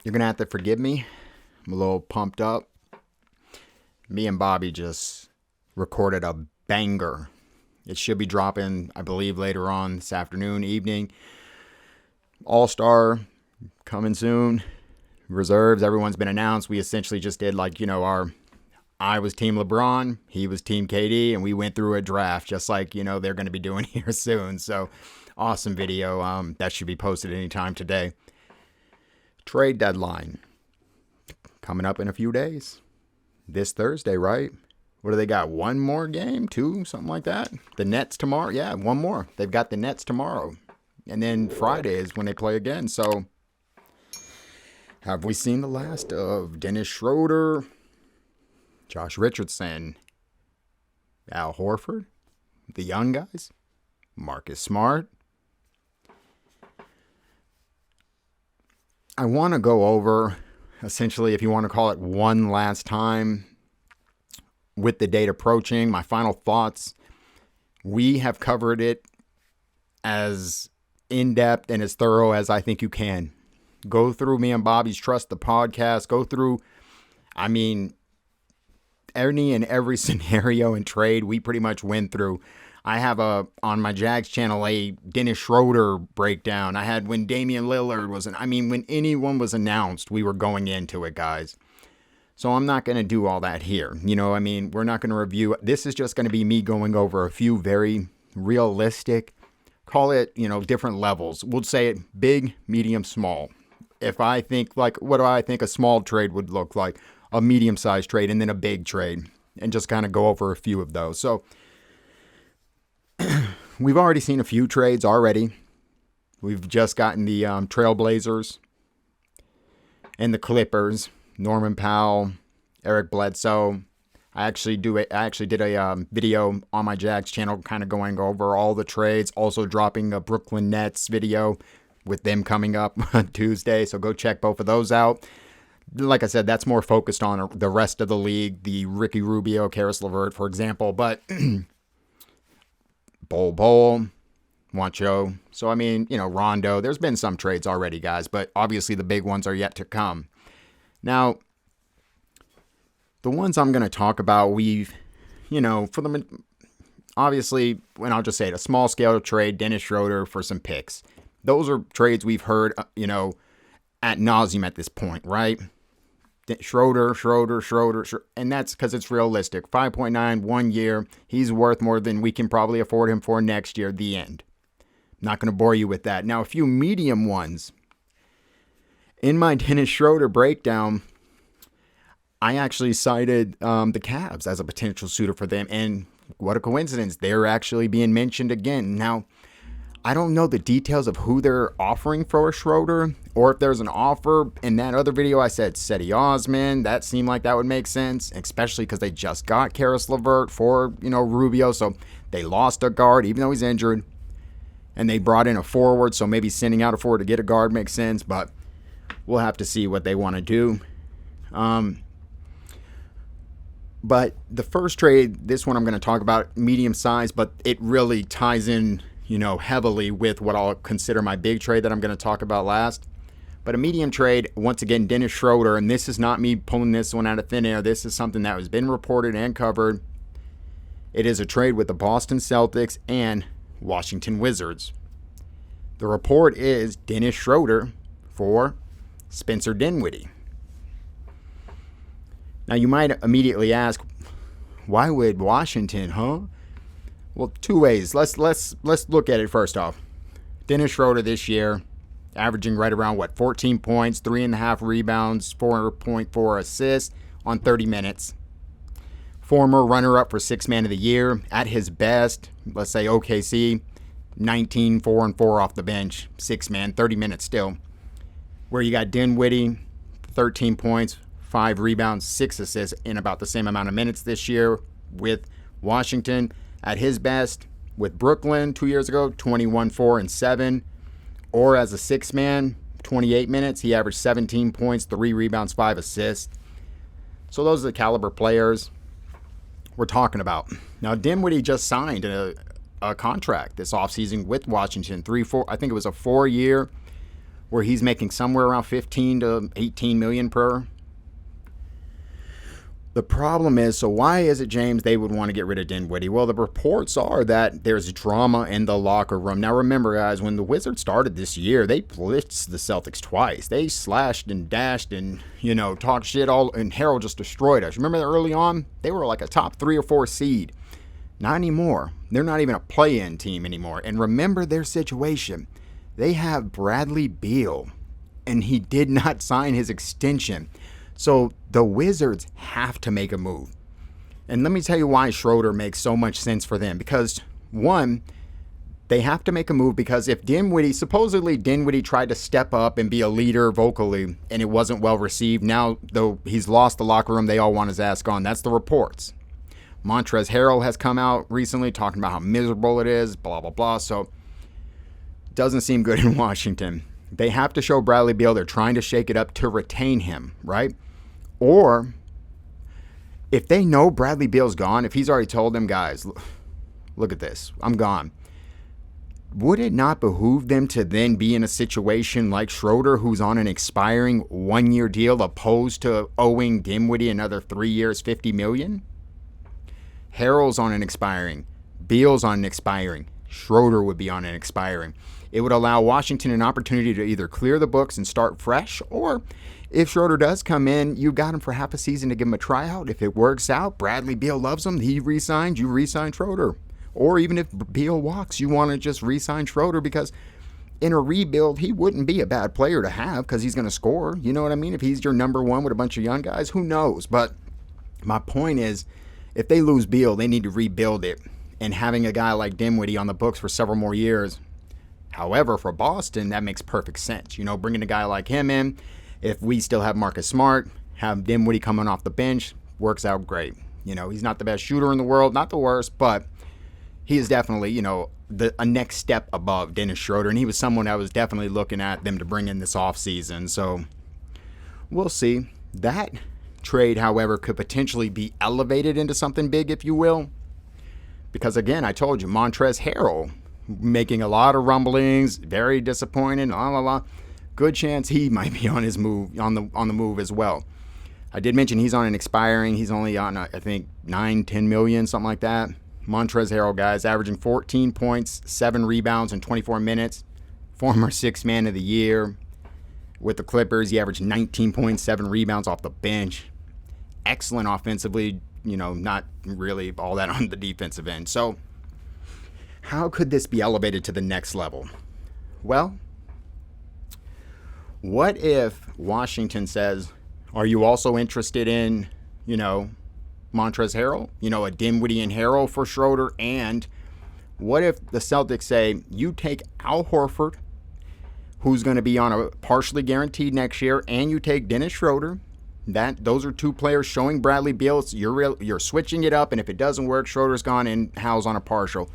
You're going to have to forgive me. I'm a little pumped up. Me and Bobby just recorded a banger. It should be dropping, I believe, later on this afternoon, evening. All-Star coming soon. Reserves, everyone's been announced. We essentially just did I was Team LeBron, he was Team KD, and we went through a draft just like, they're going to be doing here soon. So, awesome video. That should be posted anytime today. Trade deadline coming up in a few days. This Thursday, right? What do they got? One more game? Two? Something like that? The Nets tomorrow? Yeah, one more. They've got the Nets tomorrow. And then Friday is when they play again. So, have we seen the last of Dennis Schroeder, Josh Richardson, Al Horford, the young guys, Marcus Smart? I want to go over, essentially, if you want to call it one last time, with the date approaching, my final thoughts. We have covered it as in-depth and as thorough as I think you can. Go through me and Bobby's Trust the Podcast. Go through, any and every scenario and trade we pretty much went through. I have on my Jags channel a Dennis Schroeder breakdown. I had when Damian Lillard when anyone was announced, we were going into it, guys. So I'm not going to do all that here. We're not going to review. This is just going to be me going over a few very realistic, call it, different levels. We'll say it big, medium, small. If I think what do I think a small trade would look like? A medium-sized trade and then a big trade, and just kind of go over a few of those. So we've already seen a few trades already. We've just gotten the Trailblazers and the Clippers, Norman Powell, Eric Bledsoe. I actually did a video on my Jags channel kind of going over all the trades, also dropping a Brooklyn Nets video with them coming up on Tuesday. So go check both of those out. Like I said, that's more focused on the rest of the league, the Ricky Rubio, Karis LeVert, for example. But Bol, Juancho. So, Rondo. There's been some trades already, guys. But obviously the big ones are yet to come. Now, the ones I'm going to talk about, obviously, when I'll just say it, a small scale trade, Dennis Schroeder for some picks. Those are trades we've heard, ad nauseum at this point, right? Schroeder, and that's because it's realistic. 5.9, 1 year. He's worth more than we can probably afford him for next year. The end. Not going to bore you with that. Now, a few medium ones. In my Dennis Schroeder breakdown, I actually cited the Cavs as a potential suitor for them, and what a coincidence. They're actually being mentioned again. Now, I don't know the details of who they're offering for Schroeder, or if there's an offer. In that other video, I said Cedi Osman. That seemed like that would make sense, especially because they just got Karis LeVert for, Rubio. So they lost a guard, even though he's injured. And they brought in a forward, so maybe sending out a forward to get a guard makes sense. But we'll have to see what they want to do. But the first trade, this one I'm going to talk about, medium size, but it really ties in heavily with what I'll consider my big trade that I'm going to talk about last. But a medium trade, once again, Dennis Schroeder, and this is not me pulling this one out of thin air. This is something that has been reported and covered. It is a trade with the Boston Celtics and Washington Wizards. The report is Dennis Schroeder for Spencer Dinwiddie. Now, you might immediately ask, why would Washington, huh? Well, two ways. Let's look at it first off. Dennis Schroeder this year, averaging right around 14 points, 3.5 rebounds, 4.4 assists on 30 minutes. Former runner-up for Sixth Man of the Year. At his best, let's say OKC, 19, 4 and 4 off the bench, 6-man, 30 minutes still. Where you got Dinwiddie, 13 points, 5 rebounds, 6 assists in about the same amount of minutes this year with Washington. At his best with Brooklyn 2 years ago, 21, 4 and 7. Or as a 6-man, 28 minutes, he averaged 17 points, 3 rebounds, 5 assists. So those are the caliber players we're talking about. Now, Dinwiddie just signed a contract this offseason with Washington. I think it was a 4-year, where he's making somewhere around 15 to 18 million per. The problem is, so why is it, James, they would want to get rid of Dinwiddie? Well, the reports are that there's drama in the locker room. Now, remember, guys, when the Wizards started this year, they blitzed the Celtics twice. They slashed and dashed and, talked shit all, and Harrell just destroyed us. Remember that early on? They were like a top 3 or 4 seed. Not anymore. They're not even a play-in team anymore. And remember their situation. They have Bradley Beal, and he did not sign his extension. So the Wizards have to make a move. And let me tell you why Schroeder makes so much sense for them. Because, one, they have to make a move because if supposedly Dinwiddie tried to step up and be a leader vocally and it wasn't well received, now though he's lost the locker room, they all want his ass gone. That's the reports. Montez Harrell has come out recently talking about how miserable it is, blah, blah, blah. So doesn't seem good in Washington. They have to show Bradley Beal they're trying to shake it up to retain him, right? Or if they know Bradley Beal's gone, if he's already told them, guys, look at this, I'm gone. Would it not behoove them to then be in a situation like Schroeder, who's on an expiring 1-year deal, opposed to owing Dinwiddie another 3 years, $50 million? Harrell's on an expiring. Beal's on an expiring. Schroeder would be on an expiring. It would allow Washington an opportunity to either clear the books and start fresh, or if Schroeder does come in, you got him for half a season to give him a tryout. If it works out, Bradley Beal loves him, he re-signs, you re-sign Schroeder. Or even if Beal walks, you want to just re-sign Schroeder because in a rebuild, he wouldn't be a bad player to have because he's going to score. You know what I mean? If he's your number one with a bunch of young guys, who knows? But my point is, if they lose Beal, they need to rebuild it. And having a guy like Dinwiddie on the books for several more years. However, for Boston, that makes perfect sense. Bringing a guy like him in, if we still have Marcus Smart, have Dinwiddie coming off the bench, works out great. He's not the best shooter in the world, not the worst, but he is definitely, a next step above Dennis Schroeder, and he was someone I was definitely looking at them to bring in this offseason. So we'll see. That trade, however, could potentially be elevated into something big, if you will. Because, again, I told you, Montrezl Harrell making a lot of rumblings, very disappointed, la la la. Good chance he might be on his move, on the move as well. I did mention he's on an expiring. He's only on, I think, 9-10 million, something like that. Montrezl Harrell, guys, averaging 14 points, 7 rebounds in 24 minutes. Former 6th man of the year. With the Clippers, he averaged 19.7 rebounds off the bench. Excellent offensively, not really all that on the defensive end. So how could this be elevated to the next level? Well, what if Washington says, are you also interested in, Montrezl Harrell? A Dinwiddie and Harrell for Schroeder? And what if the Celtics say, you take Al Horford, who's going to be on a partially guaranteed next year, and you take Dennis Schroeder? Those are 2 players showing Bradley Beal. You're switching it up, and if it doesn't work, Schroeder's gone and Hal's on a partial.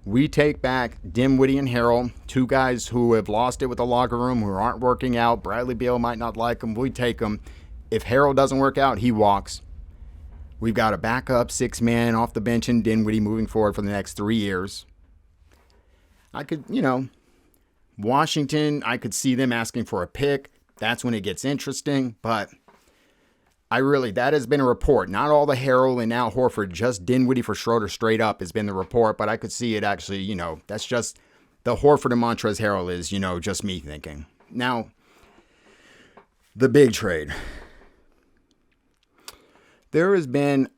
We take back Dinwiddie and Harrell, 2 guys who have lost it with the locker room, who aren't working out. Bradley Beal might not like them. We take them. If Harrell doesn't work out, he walks. We've got a backup 6-man off the bench in Dinwiddie moving forward for the next 3 years. I could, Washington, I could see them asking for a pick. That's when it gets interesting, but that has been a report. Not all the Harrell and Al Horford, just Dinwiddie for Schroeder straight up has been the report, but I could see it actually, that's just the Horford and Montrezl Harrell is, just me thinking. Now, the big trade. There has been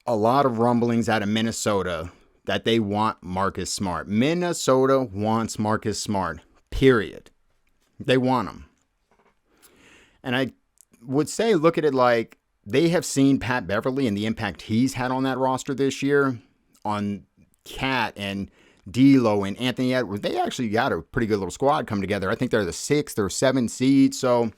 a lot of rumblings out of Minnesota that they want Marcus Smart. Minnesota wants Marcus Smart, period. They want him. And I would say, look at it like they have seen Pat Beverly and the impact he's had on that roster this year, on Cat and D'Lo and Anthony Edwards. They actually got a pretty good little squad come together. I think they're the 6th or 7th seed, so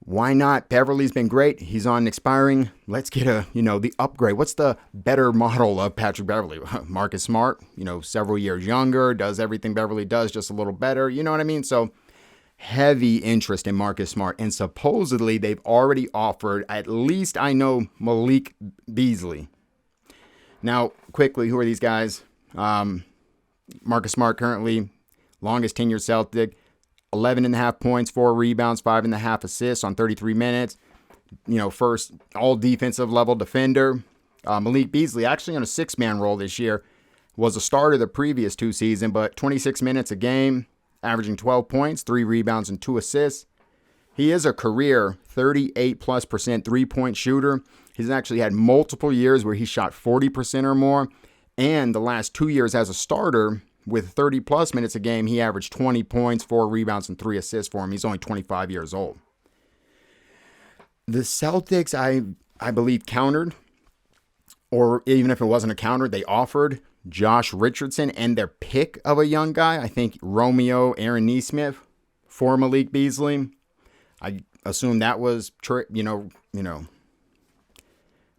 why not? Beverly's been great. He's on expiring. Let's get the upgrade. What's the better model of Patrick Beverly? Marcus Smart, several years younger, does everything Beverly does, just a little better. You know what I mean? So heavy interest in Marcus Smart. And supposedly they've already offered, at least I know, Malik Beasley. Now, quickly, who are these guys? Marcus Smart currently, longest tenured Celtic, 11.5 points, 4 rebounds, 5.5 assists on 33 minutes. First all defensive level defender. Malik Beasley, actually on a 6-man role this year, was a starter the previous 2 seasons, but 26 minutes a game, averaging 12 points, 3 rebounds, and 2 assists. He is a career 38+% three-point shooter. He's actually had multiple years where he shot 40% or more. And the last 2 years as a starter with 30+ minutes a game, he averaged 20 points, 4 rebounds, and 3 assists for him. He's only 25 years old. The Celtics, I believe, countered, or even if it wasn't a counter, they offered Josh Richardson and their pick of a young guy. I think Romeo Aaron Nesmith for Malik Beasley. I assume that was,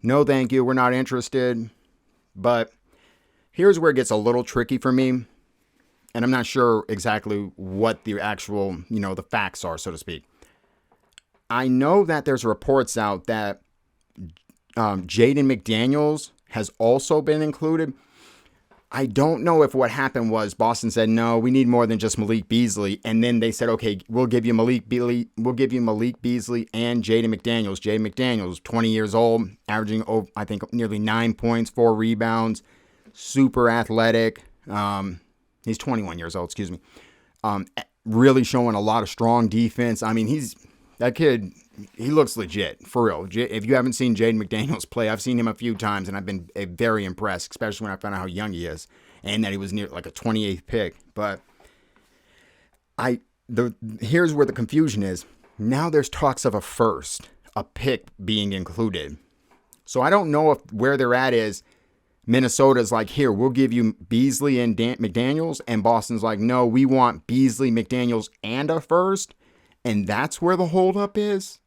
no, thank you. We're not interested. But here's where it gets a little tricky for me. And I'm not sure exactly what the actual, the facts are, so to speak. I know that there's reports out that Jaden McDaniels has also been included. I don't know if what happened was Boston said, no, we need more than just Malik Beasley. And then they said, okay, we'll give you Malik Beasley and Jaden McDaniels. Jaden McDaniels, 20 years old, averaging, I think, nearly 9 points, 4 rebounds, super athletic. He's 21 years old, excuse me. Really showing a lot of strong defense. I mean, that kid, he looks legit, for real. If you haven't seen Jaden McDaniels play, I've seen him a few times, and I've been very impressed, especially when I found out how young he is, and that he was near like a 28th pick. But here's where the confusion is. Now there's talks of a pick being included. So I don't know where they're at is Minnesota's like, here, we'll give you Beasley and McDaniels, and Boston's like, no, we want Beasley, McDaniels, and a first. And that's where the holdup is?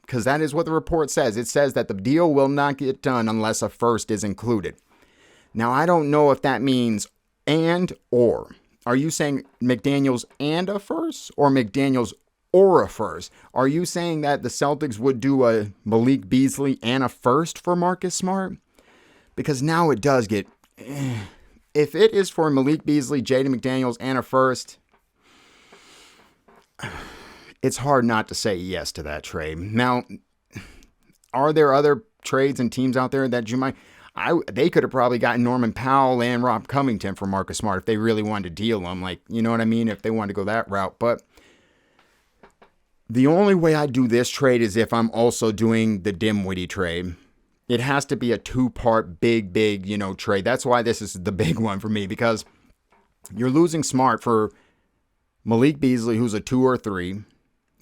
Because that is what the report says. It says that the deal will not get done unless a first is included. Now, I don't know if that means and or. Are you saying McDaniels and a first or McDaniels or a first? Are you saying that the Celtics would do a Malik Beasley and a first for Marcus Smart? Because now it does get... If it is for Malik Beasley, Jaden McDaniels, and a first... It's hard not to say yes to that trade. Now, are there other trades and teams out there that you might... They could have probably gotten Norman Powell and Rob Covington for Marcus Smart if they really wanted to deal them. Like, you know what I mean? If they wanted to go that route. But the only way I do this trade is if I'm also doing the Dinwiddie trade. It has to be a 2-part big, trade. That's why this is the big one for me, because you're losing Smart for Malik Beasley, who's a 2 or 3.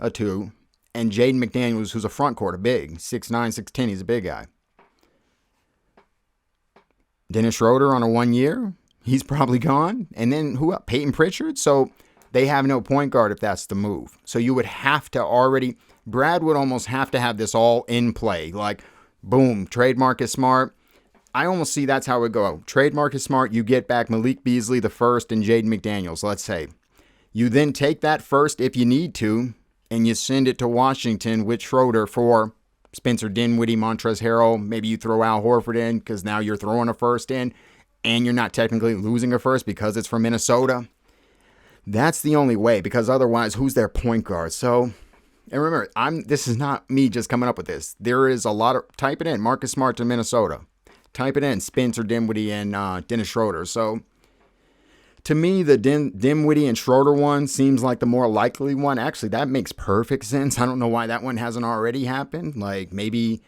A 2, and Jaden McDaniels, who's a front court, a big, 6'9", 6'10", he's a big guy. Dennis Schroeder on a 1 year, he's probably gone. And then who else? Peyton Pritchard. So they have no point guard if that's the move. So you would have to Brad would almost have to have this all in play. Like, boom, trade Marcus Smart. I almost see that's how it would go. Trade Marcus Smart, you get back Malik Beasley the first and Jaden McDaniels, let's say. You then take that first if you need to, and you send it to Washington with Schroeder for Spencer Dinwiddie, Montrezl Harrell. Maybe you throw Al Horford in because now you're throwing a first in, and you're not technically losing a first because it's from Minnesota. That's the only way, because otherwise, who's their point guard? So, and remember, this is not me just coming up with this. There is a lot of... Type it in, Marcus Smart to Minnesota. Type it in, Spencer Dinwiddie and Dennis Schroeder. So, to me, the Dinwiddie and Schroeder one seems like the more likely one. Actually, that makes perfect sense. I don't know why that one hasn't already happened. Like, maybe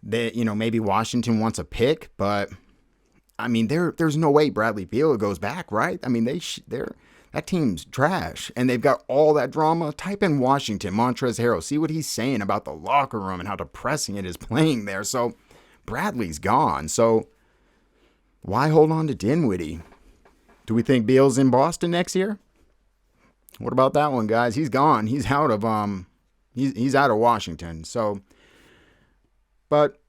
maybe Washington wants a pick, but I mean, there's no way Bradley Beal goes back, right? I mean, that team's trash, and they've got all that drama. Type in Washington, Montrezl Harrell, see what he's saying about the locker room and how depressing it is playing there. So Bradley's gone. So why hold on to Dinwiddie? Do we think Beal's in Boston next year? What about that one, guys? He's gone. He's out of he's out of Washington. So, but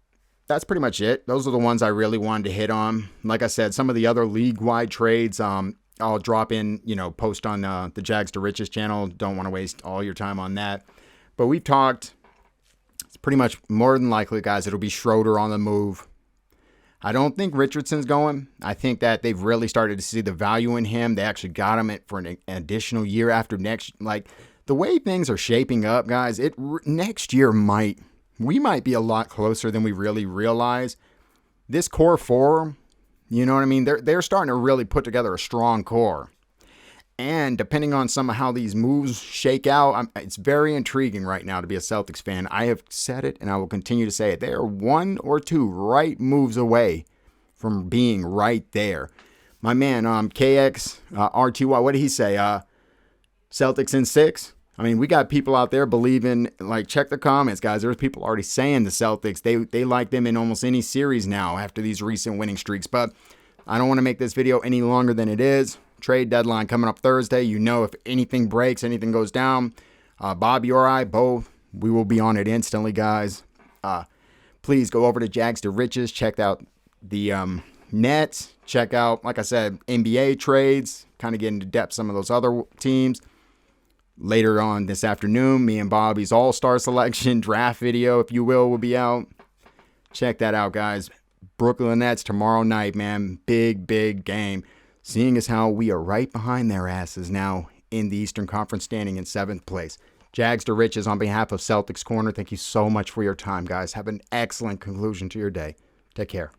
that's pretty much it. Those are the ones I really wanted to hit on. Like I said, some of the other league-wide trades, I'll drop in, post on the Jags to Riches channel. Don't want to waste all your time on that. But we've talked. It's pretty much more than likely, guys, it'll be Schroeder on the move. I don't think Richardson's going. I think that they've really started to see the value in him. They actually got him for an additional year after next. Like, the way things are shaping up, guys, next year we might be a lot closer than we really realize. This core four, you know what I mean? They're starting to really put together a strong core. And depending on some of how these moves shake out, it's very intriguing right now to be a Celtics fan. I have said it, and I will continue to say it. They are 1 or 2 right moves away from being right there. My man, KX, RTY, what did he say? Celtics in 6? I mean, we got people out there believing, like, check the comments, guys. There's people already saying the Celtics, they like them in almost any series now after these recent winning streaks. But I don't want to make this video any longer than it is. Trade deadline coming up Thursday. You know, if anything breaks, anything goes down, Bobby or I both, we will be on it instantly, guys. Please go over to Jags to Riches. Check out the Nets. Check out, like I said, NBA trades. Kind of get into depth some of those other teams. Later on this afternoon, me and Bobby's All-Star Selection draft video, if you will be out. Check that out, guys. Brooklyn Nets tomorrow night, man. Big, big game. Seeing as how we are right behind their asses now in the Eastern Conference, standing in 7th place. Jags to Riches on behalf of Celtics Corner. Thank you so much for your time, guys. Have an excellent conclusion to your day. Take care.